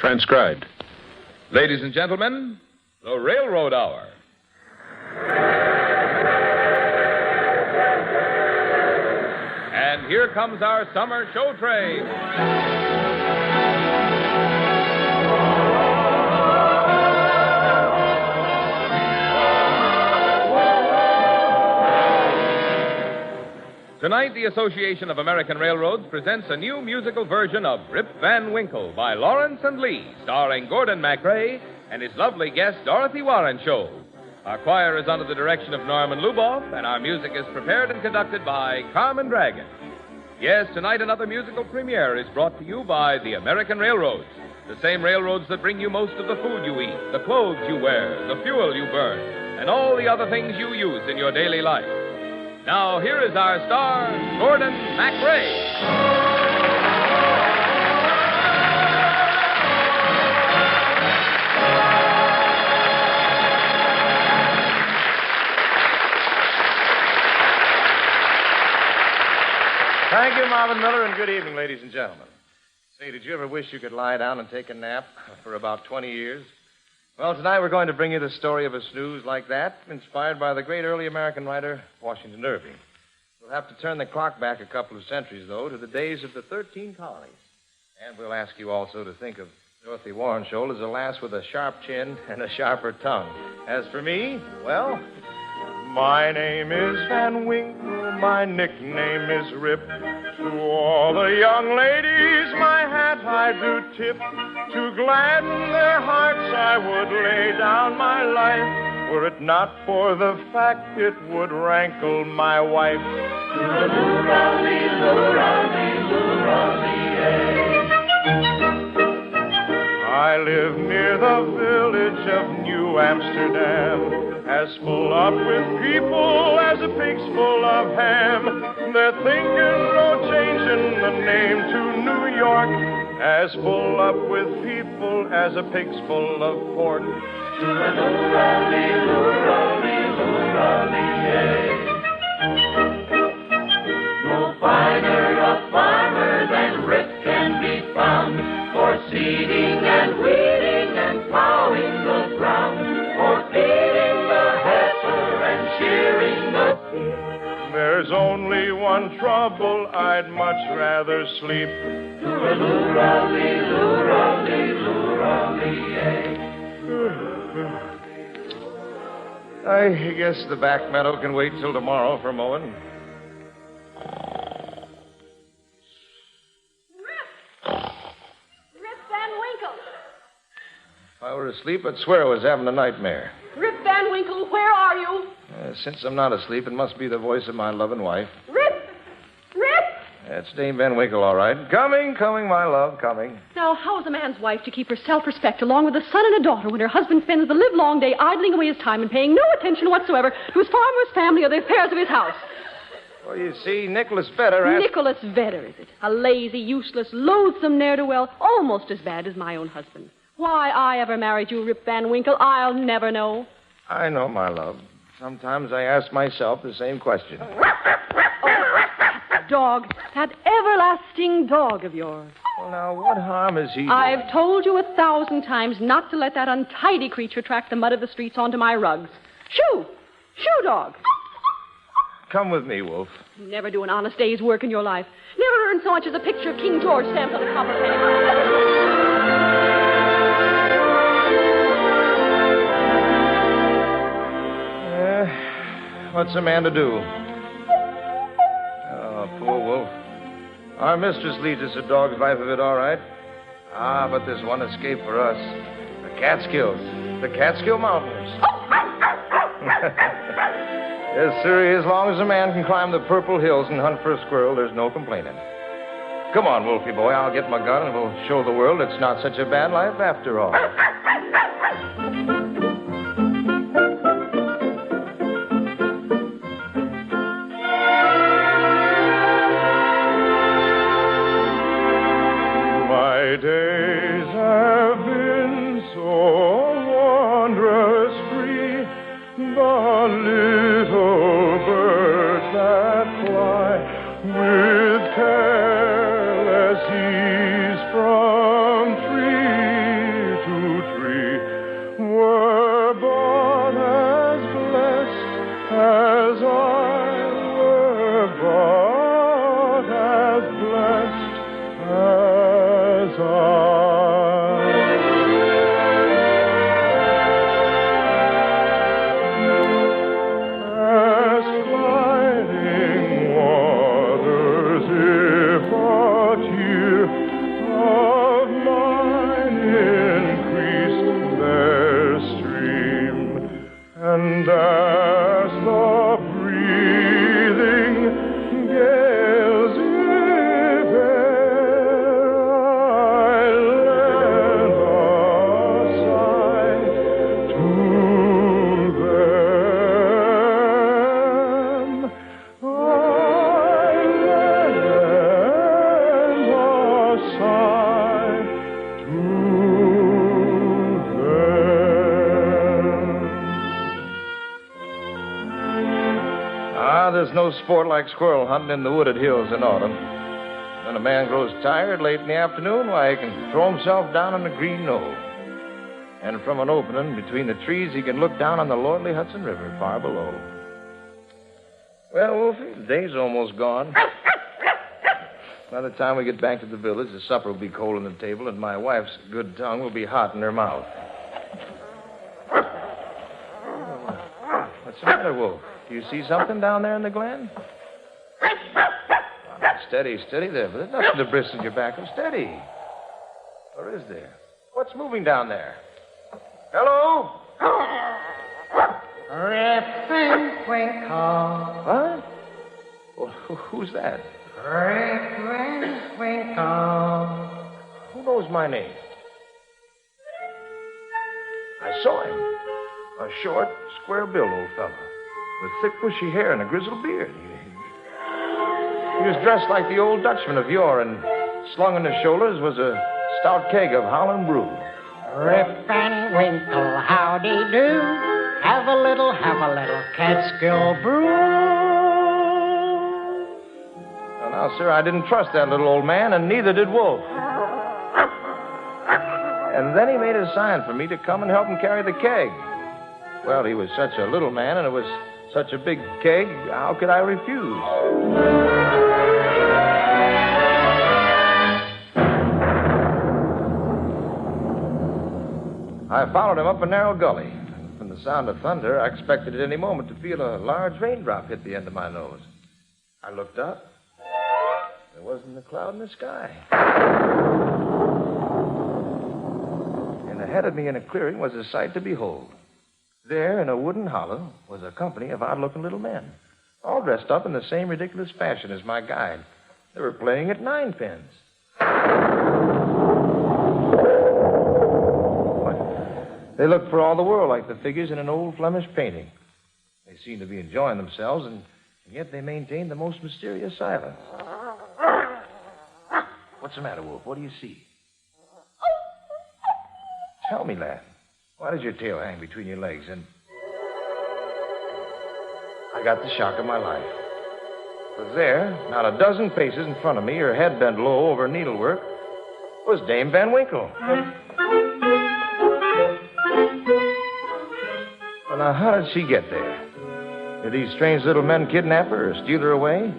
Transcribed. Ladies and gentlemen, the Railroad Hour. And here comes our summer show train. Tonight, the Association of American Railroads presents a new musical version of Rip Van Winkle by Lawrence and Lee, starring Gordon MacRae and his lovely guest, Dorothy Warren Show. Our choir is under the direction of Norman Luboff, and our music is prepared and conducted by Carmen Dragon. Yes, tonight another musical premiere is brought to you by the American Railroads, the same railroads that bring you most of the food you eat, the clothes you wear, the fuel you burn, and all the other things you use in your daily life. Now, here is our star, Gordon MacRae. Thank you, Marvin Miller, and good evening, ladies and gentlemen. Say, did you ever wish you could lie down and take a nap for about 20 years? Well, tonight we're going to bring you the story of a snooze like that, inspired by the great early American writer, Washington Irving. We'll have to turn the clock back a couple of centuries, though, to the days of the 13 colonies. And we'll ask you also to think of Dorothy Warren Shoal as a lass with a sharp chin and a sharper tongue. As for me, well, my name is Van Winkle, my nickname is Rip. To all the young ladies, my hat I do tip. To gladden their hearts, I would lay down my life. Were it not for the fact it would rankle my wife. I live near the village of New Amsterdam, as full up with people as a pig's full of ham. They're thinking no changing the name to New York, as full up with people as a pig's full of pork. No finer a farmer than Rip can be found, for seeding and weeding and plowing the ground, for feeding the heifer and shearing the pig. There's only one trouble, I'd much rather sleep. I guess the back meadow can wait till tomorrow for mowing. Rip Van Winkle. If I were asleep, I'd swear I was having a nightmare. Rip Van Winkle, where are you? Since I'm not asleep, it must be the voice of my loving wife. Rip! Rip! It's Dame Van Winkle, all right. Coming, my love, coming. Now, how is a man's wife to keep her self-respect along with a son and a daughter when her husband spends the livelong day idling away his time and paying no attention whatsoever to his farm or his family or the affairs of his house? Well, you see, Nicholas Vedder... Nicholas Vedder, is it? A lazy, useless, loathsome ne'er-do-well, almost as bad as my own husband. Why I ever married you, Rip Van Winkle, I'll never know. I know, my love. Sometimes I ask myself the same question. Dog, that everlasting dog of yours. Well, now, what harm has he done? I've told you 1,000 times not to let that untidy creature track the mud of the streets onto my rugs. Shoo! Shoo, dog! Come with me, Wolf. You never do an honest day's work in your life. Never earned so much as a picture of King George stamped on a copper penny. What's a man to do? Oh, poor Wolf. Our mistress leads us a dog's life of it, all right. Ah, but there's one escape for us. The Catskills. The Catskill Mountains. Yes, sir. As long as a man can climb the Purple Hills and hunt for a squirrel, there's no complaining. Come on, Wolfie boy. I'll get my gun and we'll show the world it's not such a bad life after all. My days have been so wondrous free. The little birds that fly with careless ease from tree there's no sport like squirrel hunting in the wooded hills in autumn. When a man grows tired late in the afternoon, why, he can throw himself down on a green knoll. And from an opening between the trees, he can look down on the lordly Hudson River far below. Well, Wolfie, the day's almost gone. By the time we get back to the village, the supper will be cold on the table, and my wife's good tongue will be hot in her mouth. What's the matter, Wolf? Do you see something down there in the glen? Steady, steady there. But there's nothing to bristle your back of. Steady. Or is there? What's moving down there? Hello? Rip and Winkle. What? Well, who's that? Rip and Winkle. Who knows my name? I saw him. A short, square-billed old fellow with thick, bushy hair and a grizzled beard. He was dressed like the old Dutchman of yore, and slung on his shoulders was a stout keg of Holland brew. Rip and Winkle, howdy do. Have a little Catskill brew. Well, now, sir, I didn't trust that little old man, and neither did Wolf. And then he made a sign for me to come and help him carry the keg. Well, he was such a little man, and it was such a big keg, how could I refuse? I followed him up a narrow gully. From the sound of thunder, I expected at any moment to feel a large raindrop hit the end of my nose. I looked up. There wasn't a cloud in the sky. And ahead of me in a clearing was a sight to behold. There, in a wooden hollow, was a company of odd-looking little men, all dressed up in the same ridiculous fashion as my guide. They were playing at ninepins. They looked for all the world like the figures in an old Flemish painting. They seemed to be enjoying themselves, and yet they maintained the most mysterious silence. What's the matter, Wolf? What do you see? Tell me, lad. Why does your tail hang between your legs? And I got the shock of my life. For there, not a dozen paces in front of me, her head bent low over needlework, was Dame Van Winkle. Well, now, how did she get there? Did these strange little men kidnap her or steal her away?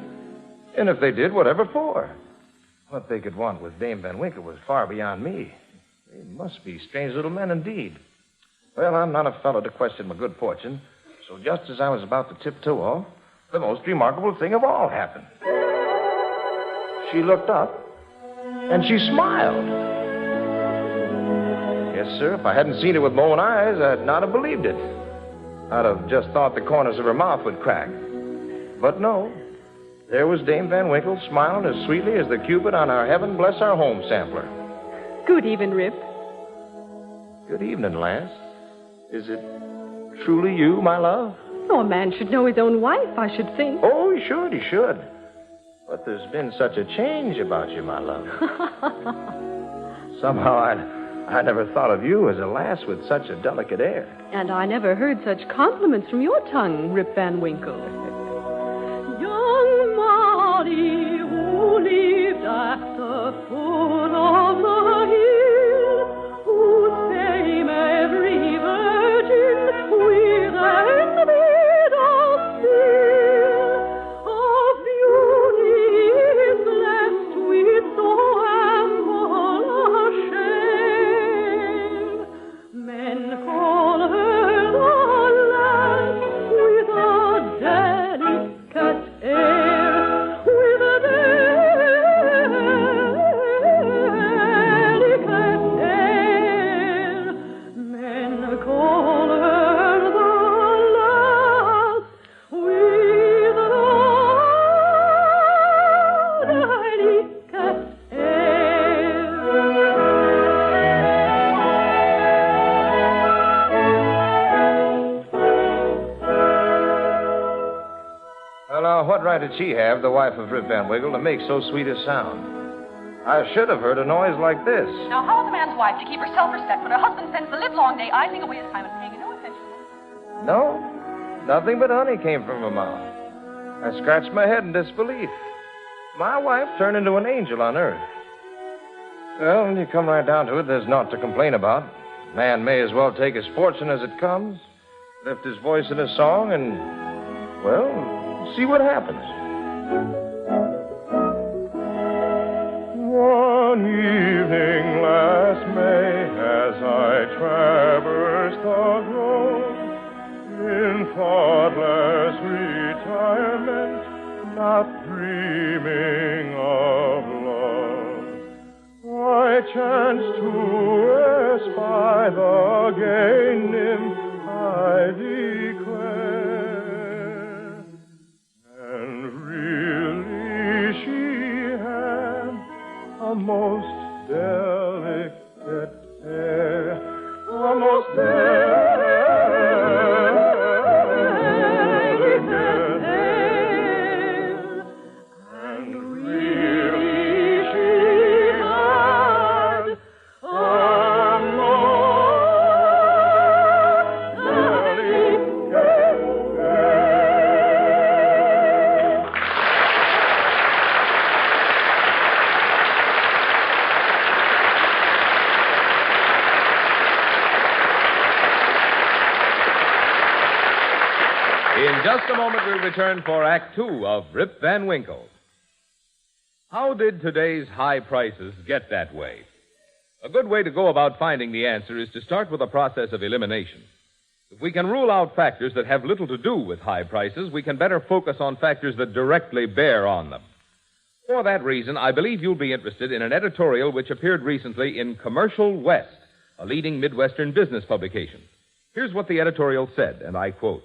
And if they did, whatever for? What they could want with Dame Van Winkle was far beyond me. They must be strange little men indeed. Well, I'm not a fellow to question my good fortune, so just as I was about to tiptoe off, the most remarkable thing of all happened. She looked up, and she smiled. Yes, sir, if I hadn't seen it with my own eyes, I'd not have believed it. I'd have just thought the corners of her mouth would crack. But no, there was Dame Van Winkle smiling as sweetly as the Cupid on our Heaven Bless Our Home sampler. Good evening, Rip. Good evening, lass. Is it truly you, my love? Oh, a man should know his own wife, I should think. Oh, he should. But there's been such a change about you, my love. Somehow I never thought of you as a lass with such a delicate air. And I never heard such compliments from your tongue, Rip Van Winkle. Young Molly, who lived at the foot of the hill, whose fame every virgin with and widow still, of beauty is blessed with so ample a share. Men call her the lass with a delicate air, with a delicate air. Men call her the lass with a delicate air. Well, now, what right did she have, the wife of Rip Van Winkle, to make so sweet a sound? I should have heard a noise like this. Now, how is a man's wife to keep her self-respect when her husband spends the livelong day idling away his time and paying no attention? No, nothing but honey came from her mouth. I scratched my head in disbelief. My wife turned into an angel on earth. Well, when you come right down to it, there's naught to complain about. Man may as well take his fortune as it comes, lift his voice in a song, and, well, see what happens. One evening last May, as I traversed the grove, in thoughtless retirement, not dreaming of love, I chanced to espy the gay nymph, I declare, and really she had a most delicate hair, a most delicate hair, and really she had a most delicate hair. In just a moment, we'll return for Act Two of Rip Van Winkle. How did today's high prices get that way? A good way to go about finding the answer is to start with a process of elimination. If we can rule out factors that have little to do with high prices, we can better focus on factors that directly bear on them. For that reason, I believe you'll be interested in an editorial which appeared recently in Commercial West, a leading Midwestern business publication. Here's what the editorial said, and I quote,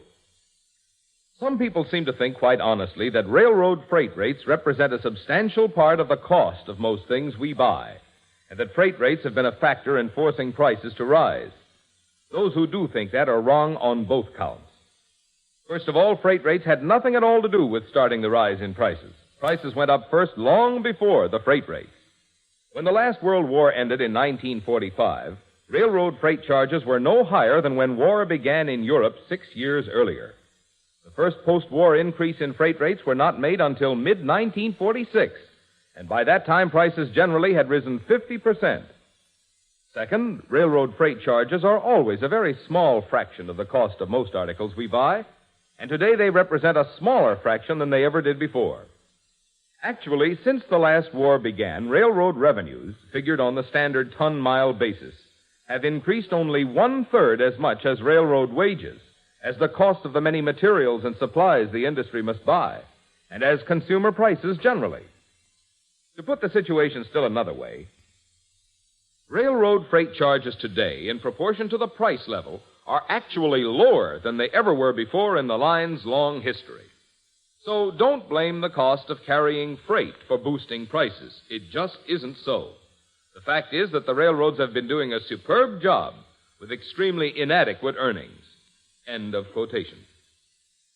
"Some people seem to think quite honestly that railroad freight rates represent a substantial part of the cost of most things we buy, and that freight rates have been a factor in forcing prices to rise. Those who do think that are wrong on both counts. First of all, freight rates had nothing at all to do with starting the rise in prices. Prices went up first long before the freight rates. When the last World War ended in 1945, railroad freight charges were no higher than when war began in Europe 6 years earlier. The first post-war increase in freight rates were not made until mid-1946, and by that time prices generally had risen 50%. Second, railroad freight charges are always a very small fraction of the cost of most articles we buy, and today they represent a smaller fraction than they ever did before. Actually, since the last war began, railroad revenues, figured on the standard ton-mile basis, have increased only 1/3 as much as railroad wages, as the cost of the many materials and supplies the industry must buy, and as consumer prices generally. To put the situation still another way, railroad freight charges today, in proportion to the price level, are actually lower than they ever were before in the line's long history. So don't blame the cost of carrying freight for boosting prices. It just isn't so. The fact is that the railroads have been doing a superb job with extremely inadequate earnings. End of quotation.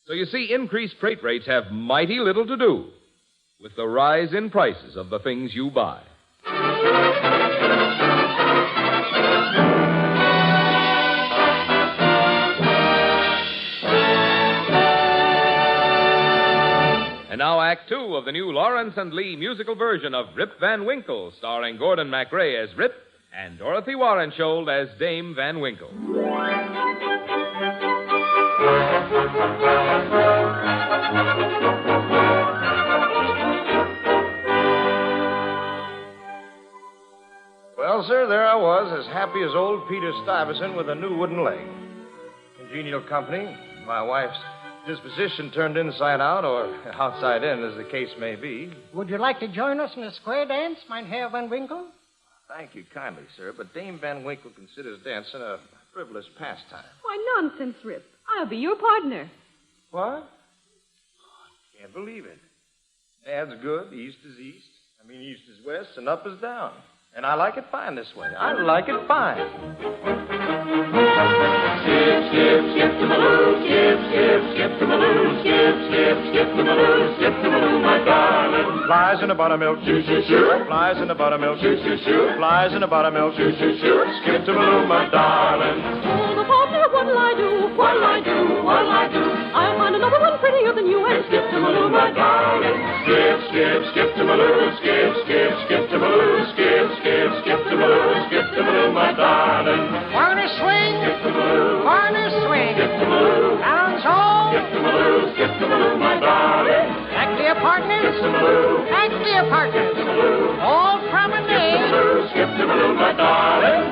So you see, increased freight rates have mighty little to do with the rise in prices of the things you buy. And now Act Two of the new Lawrence and Lee musical version of Rip Van Winkle, starring Gordon MacRae as Rip and Dorothy Warrenshold as Dame Van Winkle. Well, sir, there I was, as happy as old Peter Stuyvesant with a new wooden leg. Congenial company, my wife's disposition turned inside out, or outside in, as the case may be. Would you like to join us in a square dance, mein Herr Van Winkle? Thank you kindly, sir, but Dame Van Winkle considers dancing a frivolous pastime. Why, nonsense, Rip. I'll be your partner. What? Oh, can't believe it. Dad's good, east is east. East is west, and up is down. And I like it fine this way. I like it fine. Skip, skip, skip to Maloo, skip, skip, skip to Maloo, skip, skip, skip to Maloo, skip to Maloo, my darling. Flies in the buttermilk, shoo, shoo, shoo. Flies in the buttermilk, Shoo, shoo, shoo. Flies in the buttermilk, Shoo, shoo, shoo. Skip to Maloo, my darling. Oh, the partner, what'll I do? What'll I do? What'll I do? I'll find another one prettier happier than you and skip-to-maloo, my darling. Skip, skip, skip-to-maloo, skip, skip, skip-to-maloo, skip, skip, skip-to-maloo, skip-to-maloo, my darling. Wanna swing? Skip-to-maloo, Wanna swing? skip-to-maloo, Balance all? skip-to-maloo, skip-to-maloo, my darling. Back to your partners? Skip-to-maloo, Back to your partners. All promenade. skip-to-maloo, skip-to-maloo, my darling.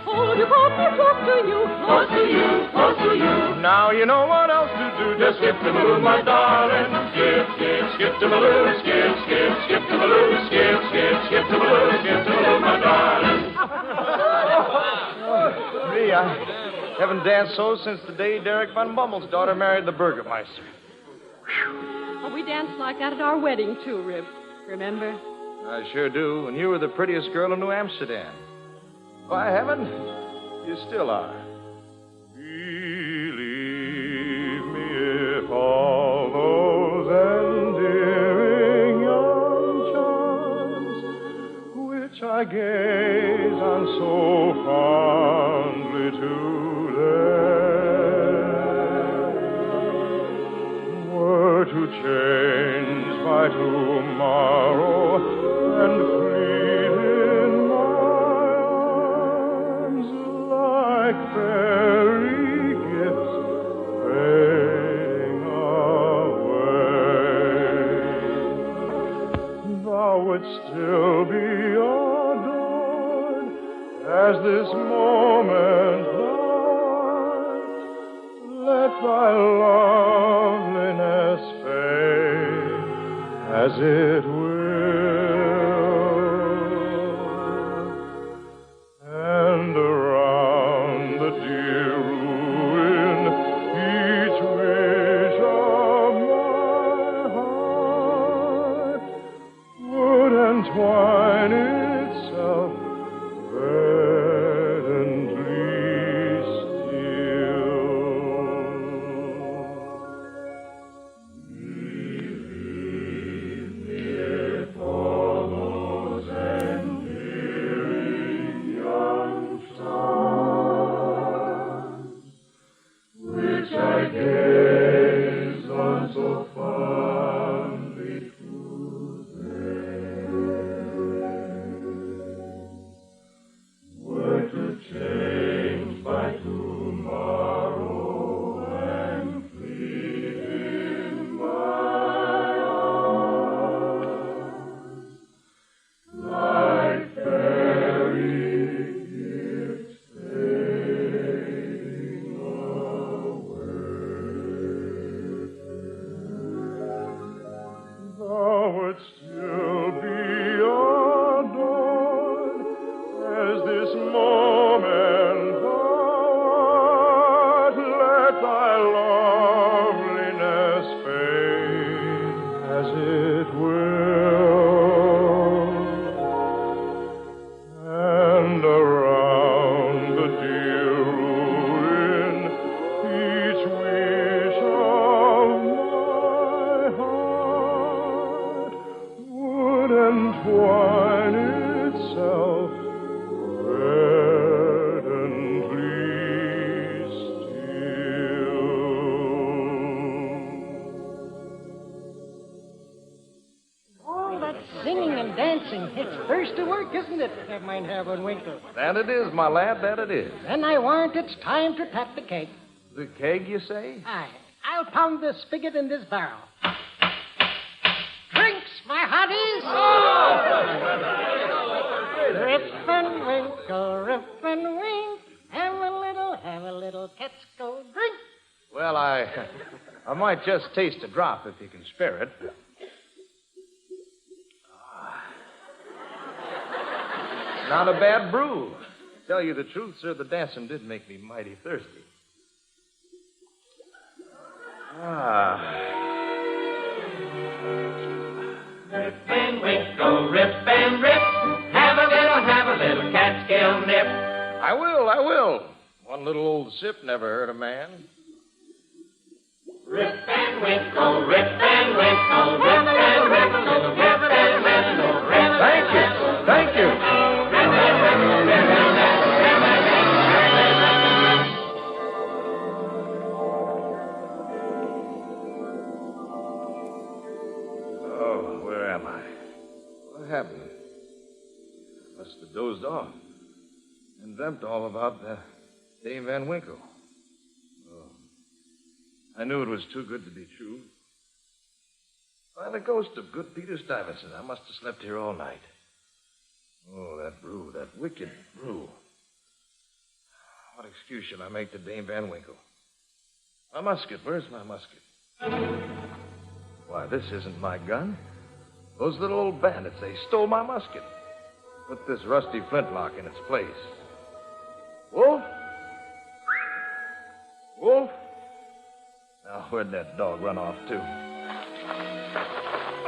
Hold your partner close to you. Close to you, close to you. Now you know what else to do. Just skip-to-maloo, my darling. Skip, skip, skip-to-maloo, skip, skip, skip-to-maloo, skip, skip, skip-to-maloo, skip-to-maloo, my darling. Me, I haven't danced so since the day Derek Von Bummel's daughter married the Burgermeister. Oh, we danced like that at our wedding, too, Rip. Remember? I sure do. And you were the prettiest girl in New Amsterdam. By heaven, you still are. Believe me if all those endearing young charms which I gaze on so fondly today were to change by tomorrow and fleet in my arms like fairy gifts fading away. Thou wouldst still be adored as this moment lasts. Let thy loveliness fade as it will. And around the dear ruin, each wish of my heart would entwine itself verdantly still. If all those endearing young stars which I gaze on so fondly today were to change by tomorrow and fleet in my arms like fairy gifts fading away. Thou wouldst still be adored as this moment thou art. Let thy loveliness fade as it will. And around the dear ruin, each wish of my heart would entwine itself verdantly still. All that singing and dancing, it's first to work, isn't it? That might have one Winkle. That it is, my lad, that it is. Then I warrant it's time to tap the cake. The keg, you say? Aye. I'll pound this spigot in this barrel. Drinks, my hearties! Rip and Winkle, Rip and Wink. Have a little Catskill drink. Well, I might just taste a drop if you can spare it. Not a bad brew. Tell you the truth, sir, the dancing did make me mighty thirsty. Rip and Winkle, rip and rip. Have a little Catskill nip. I will. One little old sip never hurt a man. Rip and Winkle, rip and Winkle, rip and Winkle, rip and Winkle, rip and Winkle. Thank you. Rip and Winkle, rip and Winkle, rip and Winkle. am I? What happened? I must have dozed off and dreamt all about Dame Van Winkle. Oh, I knew it was too good to be true. By the ghost of good Peter Stuyvesant, I must have slept here all night. Oh, that brew, that wicked brew. What excuse shall I make to Dame Van Winkle? My musket, where's my musket? Why, this isn't my gun. Those little old bandits, they stole my musket. Put this rusty flintlock in its place. Wolf? Wolf? Now, where'd that dog run off to?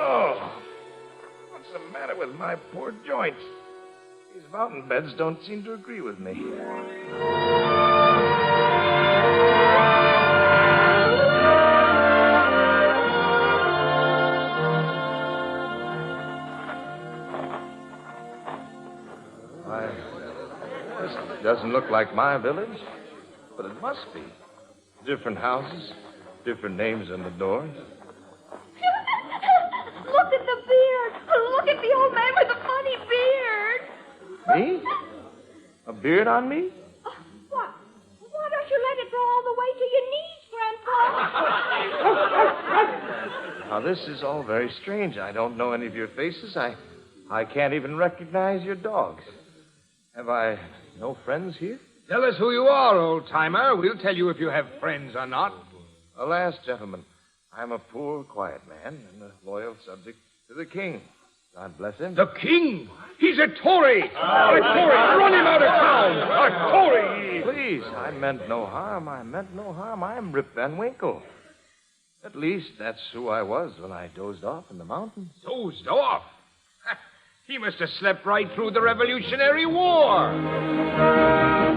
Oh, what's the matter with my poor joints? These mountain beds don't seem to agree with me. This doesn't look like my village, but it must be. Different houses, different names on the doors. Look at the beard. Look at the old man with the funny beard. Me? A beard on me? What? Why don't you let it grow all the way to your knees, Grandpa? Now, this is all very strange. I don't know any of your faces. I can't even recognize your dogs. Have I no friends here? Tell us who you are, old-timer. We'll tell you if you have friends or not. Alas, gentlemen, I'm a poor, quiet man and a loyal subject to the king. God bless him. The king? He's a Tory! A Tory! Run him out of town! A Tory! Please, I meant no harm. I'm Rip Van Winkle. At least that's who I was when I dozed off in the mountains. Dozed off? He must have slept right through the Revolutionary War.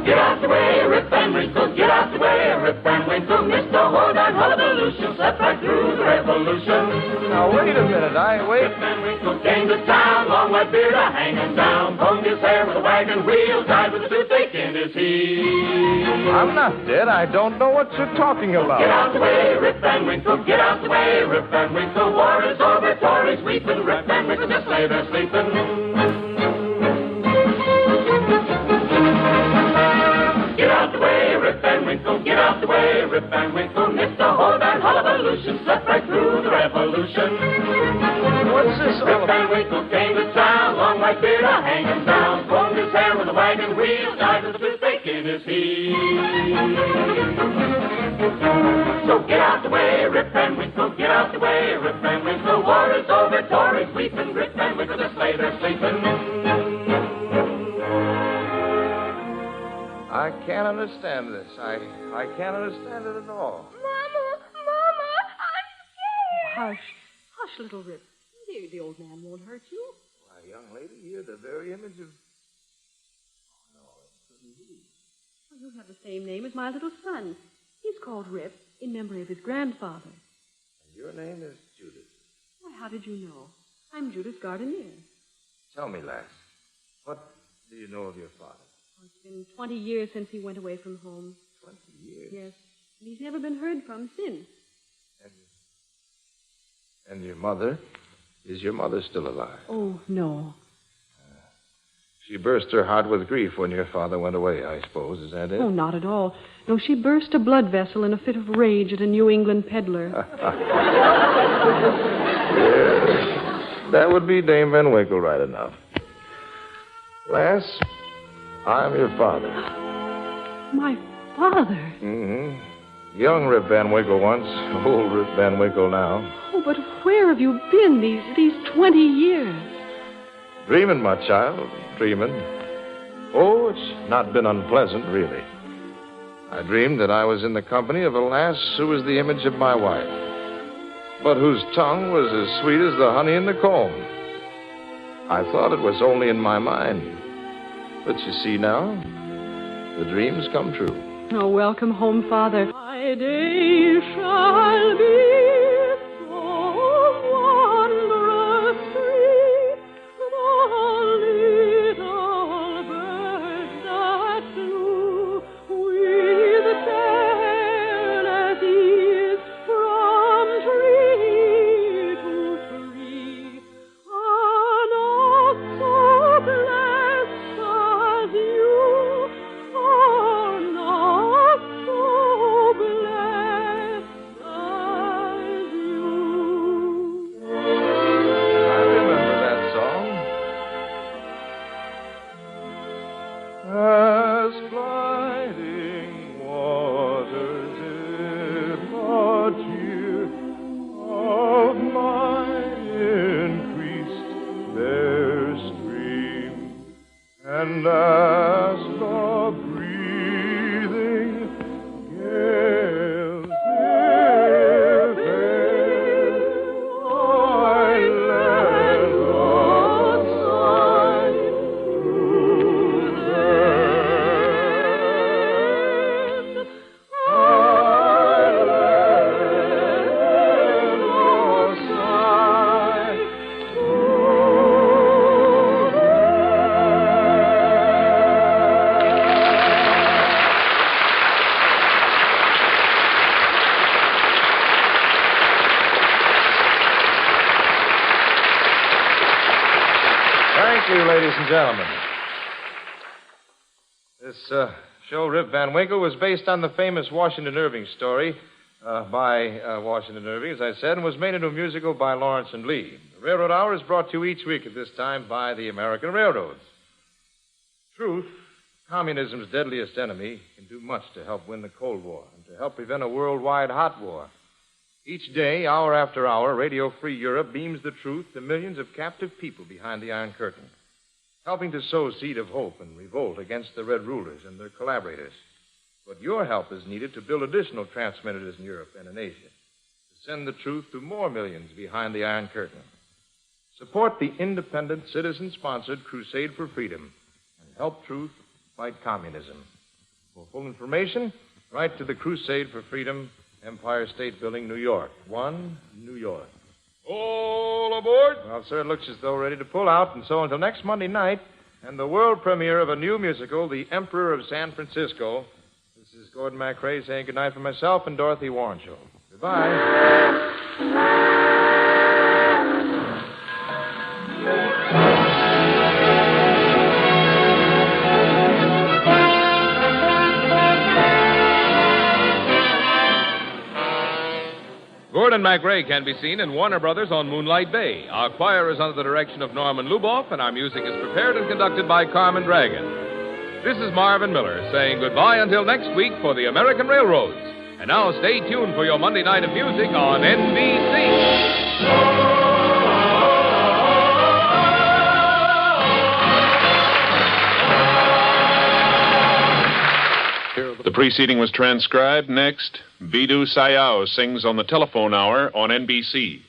Get out the way, Rip Van Winkle. Get out the way, Rip Van Winkle. Missed the whole darn revolution. Slept right through the revolution. Now, wait a minute. Rip Van Winkle came to town, long white beard hanging down, combed his hair with a wagon wheel, died with a toothache in his heel. I'm not dead. I don't know what you're talking about. Get out the way, Rip Van Winkle. Get out the way, Rip Van Winkle. War is over, Tories weeping. Rip Van Winkle just lay there sleeping. Get out the way, Rip Van Winkle. Get out the way, Rip Van Winkle. Missed the whole darn revolution. Slept right through the revolution. What's this all Rip about? Van Winkle came to town, long white beard hanging down, combed his hair with a wagon wheel, died with a toothache in his heel. So get out the way, Rip Van Winkle. Get out the way, Rip Van Winkle. War is over, Tories weeping. Rip Van Winkle just lay there sleeping. I can't understand this. I can't understand it at all. Mama, I'm scared. Hush, little Rip. The old man won't hurt you. Why, young lady, you're the very image of... Oh, no, it couldn't be. Well, you have the same name as my little son. He's called Rip in memory of his grandfather. And your name is Judith. Why, how did you know? I'm Judith Gardenier. Tell me, lass, what do you know of your father? Oh, it's been 20 years since he went away from home. 20 years? Yes, and he's never been heard from since. And your mother? Is your mother still alive? Oh, no. She burst her heart with grief when your father went away, I suppose. Is that it? Oh, not at all. No, she burst a blood vessel in a fit of rage at a New England peddler. Yes, that would be Dame Van Winkle right enough. Lass, I'm your father. My father? Mm-hmm. Young Rip Van Winkle once, old Rip Van Winkle now. Oh, but where have you been these 20 years? Dreaming, my child, dreaming. Oh, it's not been unpleasant, really. I dreamed that I was in the company of a lass who was the image of my wife, but whose tongue was as sweet as the honey in the comb. I thought it was only in my mind. But you see now, the dreams come true. Oh, welcome home, Father. My days shall be so wondrous free. The little birds that flew with careless ease from tree to tree last nor breathing gales Thank you, ladies and gentlemen. This show, Rip Van Winkle, was based on the famous Washington Irving story by Washington Irving, as I said, and was made into a musical by Lawrence and Lee. The Railroad Hour is brought to you each week at this time by the American Railroads. Truth, communism's deadliest enemy, can do much to help win the Cold War and to help prevent a worldwide hot war. Each day, hour after hour, Radio Free Europe beams the truth to millions of captive people behind the Iron Curtain, helping to sow seed of hope and revolt against the Red rulers and their collaborators. But your help is needed to build additional transmitters in Europe and in Asia, to send the truth to more millions behind the Iron Curtain. Support the independent, citizen-sponsored Crusade for Freedom and help truth fight communism. For full information, write to the Crusade for Freedom, Empire State Building, New York. 1, New York. All aboard? Well, sir, it looks as though we're ready to pull out, and so until next Monday night and the world premiere of a new musical, The Emperor of San Francisco, this is Gordon MacRae saying goodnight for myself and Dorothy Warrenshaw. Goodbye. Gordon MacRae can be seen in Warner Brothers on Moonlight Bay. Our choir is under the direction of Norman Luboff, and our music is prepared and conducted by Carmen Dragon. This is Marvin Miller saying goodbye until next week for the American Railroads. And now stay tuned for your Monday night of music on NBC. The preceding was transcribed. Next, Bidou Sayao sings on the telephone hour on NBC.